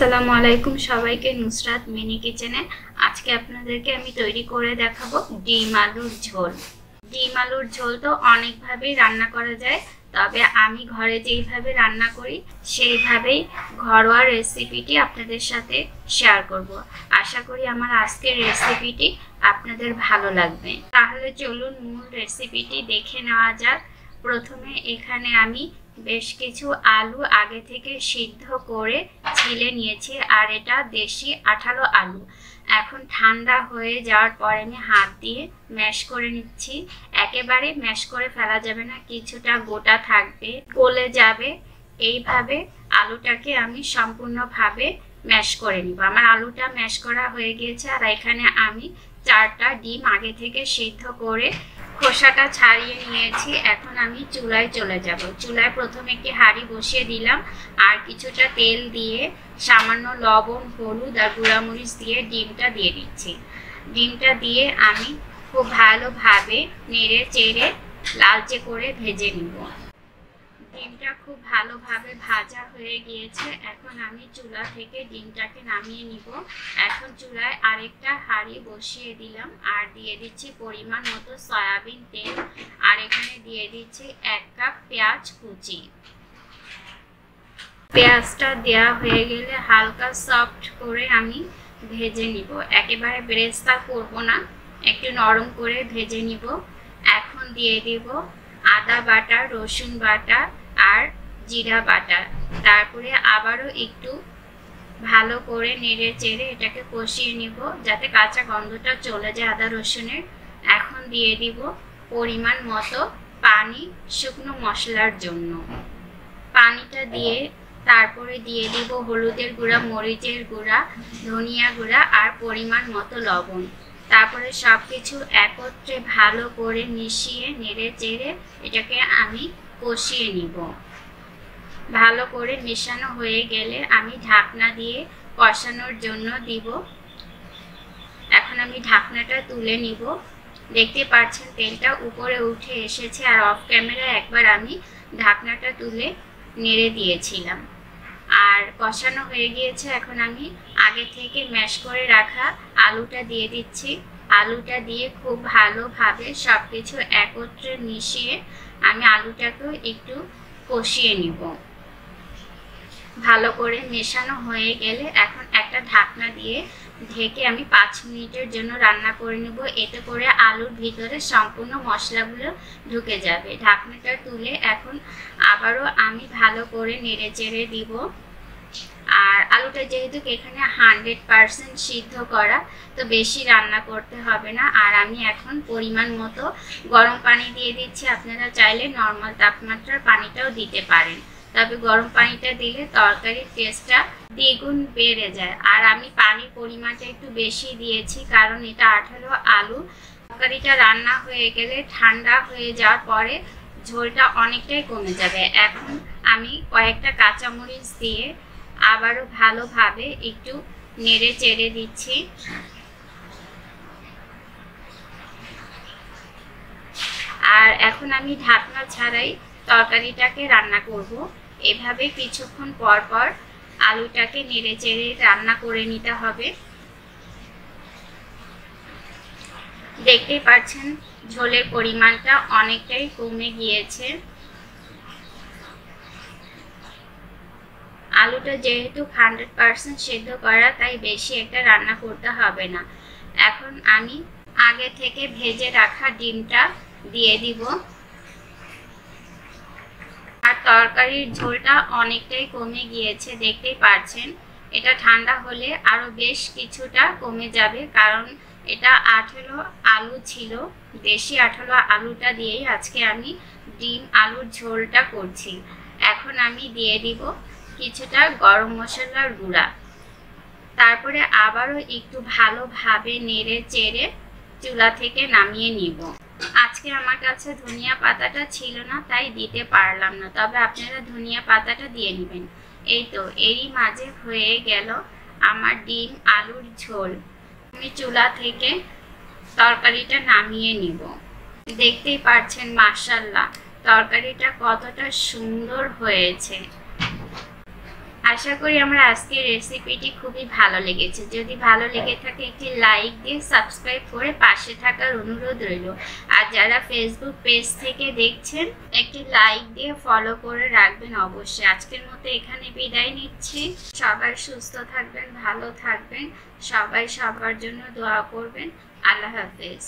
আসসালামু আলাইকুম সবাইকে, নুসরাত মিনি কিচেনে আজকে আপনাদেরকে আমি তৈরি করে দেখাবো ডিম আলুর ঝোল। ডিম আলুর ঝোল তো অনেকভাবেই রান্না করা যায়, তবে আমি ঘরে যেইভাবে রান্না করি সেইভাবেই ঘরোয়া রেসিপিটি আপনাদের সাথে শেয়ার করব। আশা করি আমার আজকের রেসিপিটি আপনাদের ভালো লাগবে। তাহলে চলুন মূল রেসিপিটি দেখে নেওয়া যাক। প্রথমে এখানে আমি বেশ কিছু আলু আগে থেকে সিদ্ধ করে ছিলে নিয়েছি, আর এটা দেশি আঠালো আলু। এখন ঠান্ডা হয়ে যাওয়ার পর আমি হাত দিয়ে ম্যাশ করে নিচ্ছি। একেবারে ম্যাশ করে ফেলা যাবে না, কিছুটা গোটা থাকবে, গলে যাবে। এইভাবে আলুটাকে আমি সম্পূর্ণভাবে ম্যাশ করে নিব। আমার আলুটা ম্যাশ করা হয়ে গিয়েছে, আর এখানে আমি 4টা ডিম আগে থেকে সিদ্ধ করে খোসাটা ছাড়িয়ে নিয়েছি। এখন আমি চুলায় চলে যাব। চুলায় প্রথমে একটি হাঁড়ি বসিয়ে দিলাম, আর কিছুটা তেল দিয়ে সামান্য লবণ, হলুদ আর গুঁড়ামরিচ দিয়ে ডিমটা দিয়ে দিচ্ছি। ডিমটা দিয়ে আমি খুব ভালোভাবে নেড়ে চেড়ে লালচে করে ভেজে নিব। ডিমটা খুব ভালোভাবে ভাজা হয়ে গিয়েছে। এখন আমি চুলা থেকে ডিমটাকে নামিয়ে নিব। এখন চুলায় আরেকটা হাঁড়ি বসিয়ে দিলাম, আর দিয়ে দিচ্ছি পরিমাণ মতো সয়াবিন তেল, আর এখানে দিয়ে দিচ্ছি 1 কাপ পেঁয়াজ কুচি। পেঁয়াজটা দেওয়া হয়ে গেলে হালকা সফট করে আমি ভেজে নিব। একেবারে বেরেস্তা করব না, একটু নরম করে ভেজে নিব। এখন দিয়ে দিব আদা বাটা, রসুন বাটা আর জিরা বাটা। তারপরে আবারও একটু ভালো করে নেড়ে চেড়ে এটাকে কষিয়ে নিব, যাতে কাঁচা গন্ধটা চলে যায় আদা রসুনের। এখন দিয়ে দিব পরিমাণ মতো পানি শুকনো মশলার জন্য। পানিটা দিয়ে তারপরে দিয়ে দিব হলুদের গুঁড়া, মরিচের গুঁড়া, ধনিয়া গুঁড়া আর পরিমাণ মতো লবণ। তারপরে সব কিছু একত্রে ভালো করে মিশিয়ে নেড়ে চেড়ে এটাকে আমি কষিয়ে নিব। ভালো করে মেশানো হয়ে গেলে আমি ঢাকনা দিয়ে কষানোর জন্য দিব। এখন আমি ঢাকনাটা তুলে নিব। দেখতে পাচ্ছেন তেলটা উপরে উঠে এসেছে, আর অফ ক্যামেরায় একবার আমি ঢাকনাটা তুলে নেড়ে দিয়েছিলাম। আর কষানো হয়ে গিয়েছে। এখন আমি আগে থেকে ম্যাশ করে রাখা আলুটা দিয়ে দিচ্ছি। আলুটা দিয়ে খুব ভালোভাবে সব কিছু একত্রে মিশিয়ে আমি আলুটাকেও একটু কষিয়ে নিব। ভালো করে মেশানো হয়ে গেলে এখন একটা ঢাকনা দিয়ে ঢেকে আমি 5 মিনিটের জন্য রান্না করে নেব। এতে করে আলুর ভিতরে সম্পূর্ণ মশলাগুলো ঢুকে যাবে। ঢাকনাটা তুলে এখন আবারও আমি ভালো করে নেড়ে চেড়ে দিব। আর আলুটা যেহেতু এখানে 100% সিদ্ধ করা, তো বেশি রান্না করতে হবে না। আর আমি এখন পরিমাণ মতো গরম পানি দিয়ে দিচ্ছি। আপনারা চাইলে নর্মাল তাপমাত্রার পানিটাও দিতে পারেন, তবে গরম পানিটা দিলে তরকারির টেস্টটা দ্বিগুণ বেড়ে যায়। আর আমি পানির পরিমাণটা একটু বেশি দিয়েছি, কারণ এটা আঠালো আলু। তরকারিটা রান্না হয়ে গেলে ঠান্ডা হয়ে যাওয়ার পরে ঝোলটা অনেকটাই কমে যাবে। এখন আমি কয়েকটা কাঁচামরিচ দিয়ে আবারও ভালোভাবে একটু নেড়ে চেড়ে দিচ্ছি। আর এখন আমি ঢাকনা ছাড়াই তরকারিটাকে রান্না করব। এভাবে কিছুক্ষণ পর পর আলুটাকে নেড়ে চেড়ে রান্না করে নিতে হবে। দেখতেই পাচ্ছেন ঝোলের পরিমাণটা অনেকটাই কমে গিয়েছে। আলুটা যেহেতু 100% সিদ্ধ করা, তাই বেশি একটা রান্না করতে হবে না। এখন আমি আগে থেকে ভেজে রাখা ডিমটা দিয়ে দিব। আর তরকারির ঝোলটা অনেকটাই কমে গিয়েছে, দেখতেই পাচ্ছেন। এটা ঠান্ডা হলে আরো বেশ কিছুটা কমে যাবে, কারণ এটা আঠালো আলু ছিল। দেশি আঠালো আলুটা দিয়েই আজকে আমি ডিম আলুর ঝোলটা করছি। এখন আমি দিয়ে দিব কিছুটা গরম মশলার গুঁড়া। তারপরে আবারও একটু ভালোভাবে নেড়ে চেড়ে চুলা থেকে নামিয়ে নিব। আজকে আমার কাছে ধনিয়া পাতাটা ছিল না, তাই দিতে পারলাম না, তবে আপনারা ধনিয়া পাতাটা দিয়ে নেবেন। এই তো, এরই মাঝে হয়ে গেল আমার ডিম আলুর ঝোল। আমি চুলা থেকে তরকারিটা নামিয়ে নিব। দেখতেই পাচ্ছেন মাশাআল্লাহ তরকারিটা কতটা সুন্দর হয়েছে। আশা করি আমার আজকের রেসিপিটি খুবই ভালো লেগেছে। যদি ভালো লেগে থাকে একটি লাইক দিয়ে সাবস্ক্রাইব করে পাশে থাকার অনুরোধ রইল। আর যারা ফেসবুক পেজ থেকে দেখছেন একটি লাইক দিয়ে ফলো করে রাখবেন অবশ্যই। আজকের মতো এখানে বিদায় নিচ্ছি। সবাই সুস্থ থাকবেন, ভালো থাকবেন, সবাই সবার জন্য দোয়া করবেন। আল্লাহ হাফেজ।